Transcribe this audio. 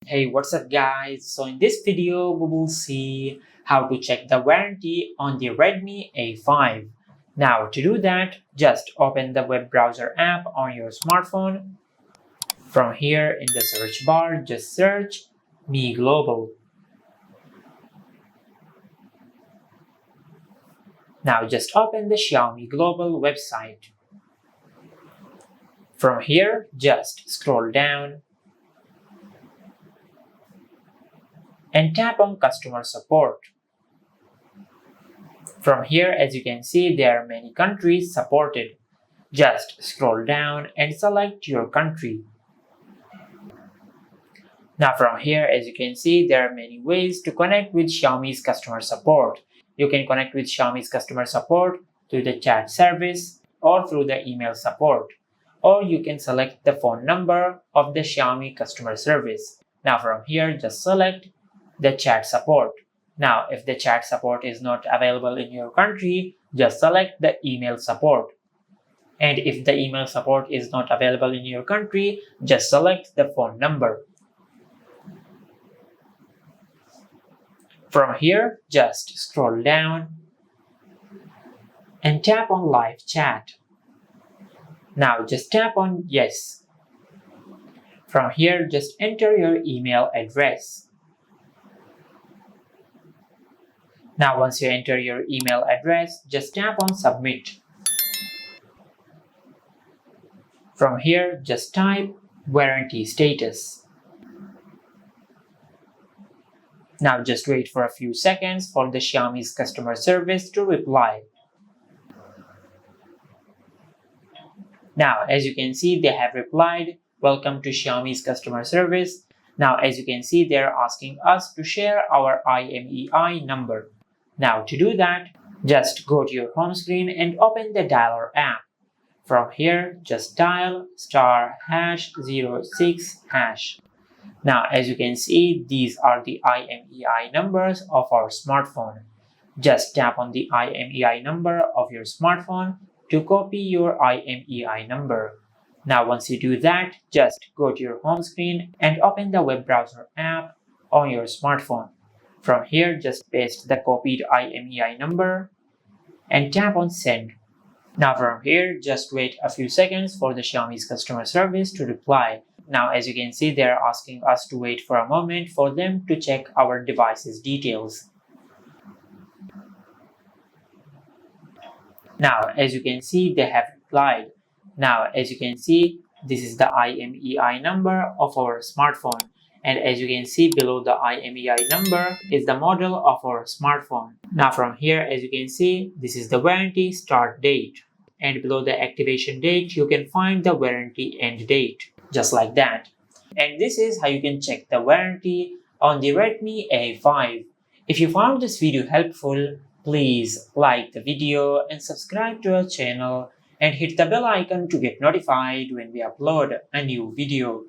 Hey, what's up guys? So in this video we will see how to check the warranty on the Redmi A5. Now to do that, just open the web browser app on your smartphone. From here in the search bar, just search Mi Global. Now just open the Xiaomi Global website. From here, just scroll down and tap on Customer Support. From here, as you can see, there are many countries supported. Just scroll down and select your country. Now from here, as you can see, there are many ways to connect with Xiaomi's customer support. You can connect with Xiaomi's customer support through the chat service or through the email support. Or you can select the phone number of the Xiaomi customer service. Now from here, just select the chat support. Now, if the chat support is not available in your country, just select the email support. And if the email support is not available in your country, just select the phone number. From here, just scroll down and tap on live chat. Now just tap on yes. From here, just enter your email address. Now once you enter your email address, just tap on submit. From here, just type warranty status. Now just wait for a few seconds for the Xiaomi's customer service to reply. Now as you can see, they have replied, "Welcome to Xiaomi's customer service." Now as you can see, they are asking us to share our IMEI number. Now to do that, just go to your home screen and open the dialer app. From here, just dial *#06#. Now, as you can see, these are the IMEI numbers of our smartphone. Just tap on the IMEI number of your smartphone to copy your IMEI number. Now, once you do that, just go to your home screen and open the web browser app on your smartphone. From here, just paste the copied IMEI number and tap on send. Now from here, just wait a few seconds for the Xiaomi's customer service to reply. Now as you can see, they are asking us to wait for a moment for them to check our device's details. Now as you can see, they have replied. Now as you can see, this is the IMEI number of our smartphone. And as you can see, below the IMEI number is the model of our smartphone. Now from here, as you can see, this is the warranty start date. And below the activation date, you can find the warranty end date, just like that. And this is how you can check the warranty on the Redmi A5. If you found this video helpful, please like the video and subscribe to our channel and hit the bell icon to get notified when we upload a new video.